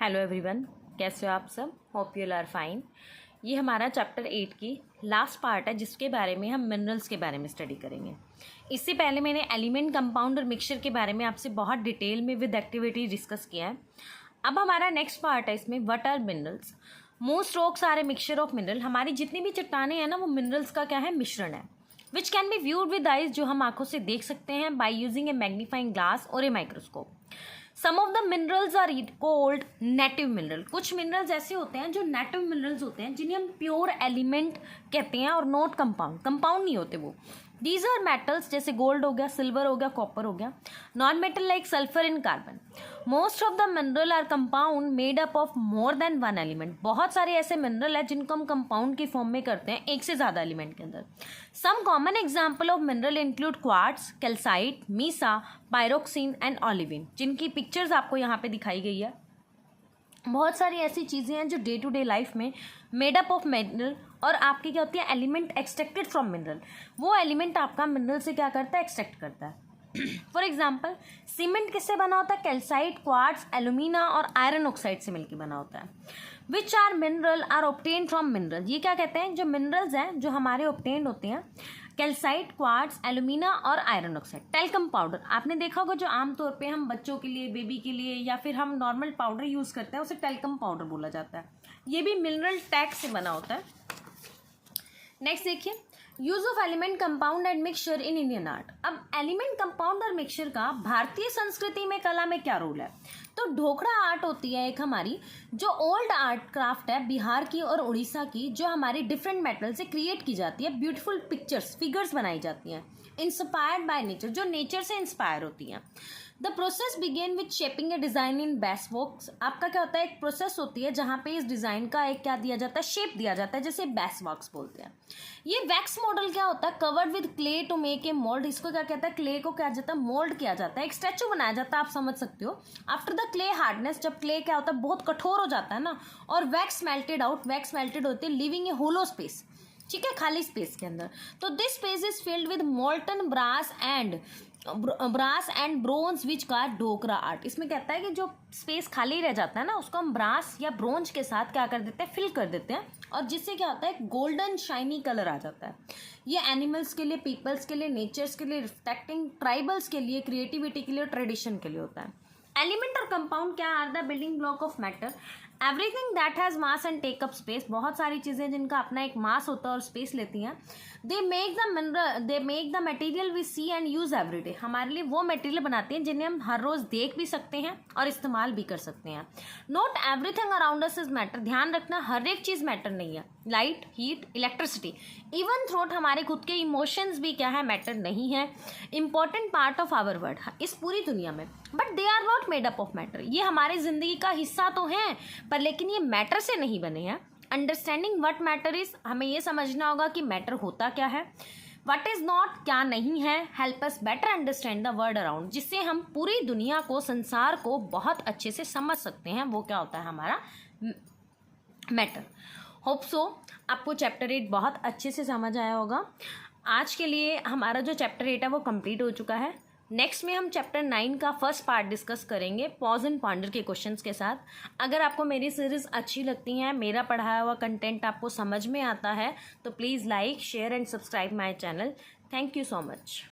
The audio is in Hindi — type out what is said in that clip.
हेलो एवरीवन, कैसे हो आप सब? Hope you are fine. ये हमारा चैप्टर 8 की लास्ट पार्ट है जिसके बारे में हम मिनरल्स के बारे में स्टडी करेंगे। इससे पहले मैंने एलिमेंट, कंपाउंड और मिक्सचर के बारे में आपसे बहुत डिटेल में विद एक्टिविटी डिस्कस किया है। अब हमारा नेक्स्ट पार्ट है इसमें, what are minerals. Most rocks are a mixture of mineral. हमारी जितनी भी चट्टानें हैं ना, वो मिनरल्स का क्या है, मिश्रण है। Which can be viewed with eyes, जो हम आंखों से देख सकते हैं by using a magnifying glass और a microscope. Some of the minerals are called native mineral. कुछ मिनरल्स ऐसे होते हैं जो नेटिव मिनरल्स होते हैं, जिन्हें हम प्योर एलिमेंट कहते हैं और नॉट कंपाउंड। कंपाउंड नहीं होते वो। दीज आर मेटल्स, जैसे गोल्ड हो गया, सिल्वर हो गया, कॉपर हो गया। Non metal like sulphur and carbon. Most of the mineral are compound made up of more than one element. बहुत सारे ऐसे मिनरल है जिनको हम कंपाउंड की फॉर्म में करते हैं, एक से ज़्यादा एलिमेंट के अंदर। Some common example of mineral include quartz, calcite, mica, pyroxene and olivine, जिनकी पिक्चर्स आपको यहाँ पे दिखाई गई है। बहुत सारी ऐसी चीज़ें हैं जो डे टू डे लाइफ में मेड अप ऑफ मिनरल, और आपकी क्या होती है, एलिमेंट एक्सट्रैक्टेड फ्रॉम मिनरल। वो एलिमेंट आपका मिनरल से क्या करता है, एक्सट्रैक्ट करता है। फॉर एग्जाम्पल, सीमेंट किससे बना होता है, कैल्साइट, क्वार्ट्स, एल्यूमिना और आयरन ऑक्साइड से मिलकर बना होता है। Which are mineral are obtain from mineral. ये क्या कहते हैं, जो मिनरल्स हैं जो हमारे ऑब्टेन होते हैं, कैल्साइट, क्वार्ट्स, एल्यूमिना और आयरन ऑक्साइड। टेल्कम पाउडर आपने देखा होगा, जो आमतौर पे हम बच्चों के लिए, बेबी के लिए, या फिर हम नॉर्मल पाउडर यूज़ करते हैं, उसे टेल्कम पाउडर बोला जाता है। ये भी मिनरल टैग से बना होता है। नेक्स्ट देखिए, use of element, compound and mixture in Indian art. अब एलिमेंट, कंपाउंड और मिक्सचर का भारतीय संस्कृति में, कला में क्या रोल है। तो ढोकड़ा आर्ट होती है एक हमारी, जो ओल्ड आर्ट क्राफ्ट है बिहार की और उड़ीसा की, जो हमारी डिफरेंट मेटल से क्रिएट की जाती है। ब्यूटीफुल पिक्चर्स, फिगर्स बनाई जाती हैं, इंस्पायर्ड बाय नेचर, जो नेचर से इंस्पायर होती हैं। The process began with shaping a design in beeswax. आपका क्या होता है, एक प्रोसेस होती है जहाँ पे इस डिज़ाइन का एक क्या दिया जाता है, शेप दिया जाता है, जैसे बेस वॉक्स बोलते हैं। ये वैक्स मॉडल क्या होता है, covered with clay to make a mould. इसको क्या कहता है, क्ले को क्या जाता है, मोल्ड किया जाता है, एक स्टैचू बनाया जाता है, आप समझ सकते हो। आफ्टर द क्ले हार्डनेस, जब क्ले क्या होता है, बहुत कठोर हो जाता है ना, और wax melted out, wax melted होती है, लिविंग ए होलो स्पेस, ठीक है, खाली स्पेस के अंदर। तो this space is filled with molten brass and bronze which का ढोकरा आर्ट। इसमें कहता है कि जो स्पेस खाली रह जाता है ना, उसको हम ब्रास या ब्रोंज के साथ क्या कर देते हैं, फिल कर देते हैं, और जिससे क्या होता है, गोल्डन शाइनी कलर आ जाता है। ये एनिमल्स के लिए, पीपल्स के लिए, नेचर्स के लिए, रिफ्लेक्टिंग, ट्राइबल्स के लिए, क्रिएटिविटी के लिए, ट्रेडिशन के लिए होता है। एलिमेंट और कंपाउंड क्या are the building block of matter. Everything that has mass and take up space. बहुत सारी चीज़ें जिनका अपना एक मास होता है और स्पेस लेती हैं। They make the material we see and use everyday. हमारे लिए वो मटेरियल बनाती हैं जिन्हें हम हर रोज़ देख भी सकते हैं और इस्तेमाल भी कर सकते हैं। Not everything around us is matter. ध्यान रखना, हर एक चीज़ मैटर नहीं है। Light, heat, electricity, even throat, हमारे खुद के इमोशंस भी क्या है, मैटर नहीं है। Important part of our world, इस पूरी दुनिया में, but they are not made up of matter. ये हमारी ज़िंदगी का हिस्सा तो हैं, पर लेकिन ये मैटर से नहीं बने हैं। अंडरस्टैंडिंग व्हाट मैटर इज, हमें ये समझना होगा कि मैटर होता क्या है। व्हाट इज नॉट, क्या नहीं है। Help us better understand the world around, जिससे हम पूरी दुनिया को, संसार को बहुत अच्छे से समझ सकते हैं। वो क्या होता है, हमारा मैटर। होप सो आपको चैप्टर 8 बहुत अच्छे से समझ आया होगा। आज के लिए हमारा जो चैप्टर 8 है वो कंप्लीट हो चुका है। नेक्स्ट में हम चैप्टर 9 का फर्स्ट पार्ट डिस्कस करेंगे, पॉज एंड पॉन्डर के क्वेश्चंस के साथ। अगर आपको मेरी सीरीज़ अच्छी लगती है, मेरा पढ़ाया हुआ कंटेंट आपको समझ में आता है, तो please like, share and subscribe my channel. Thank you so much.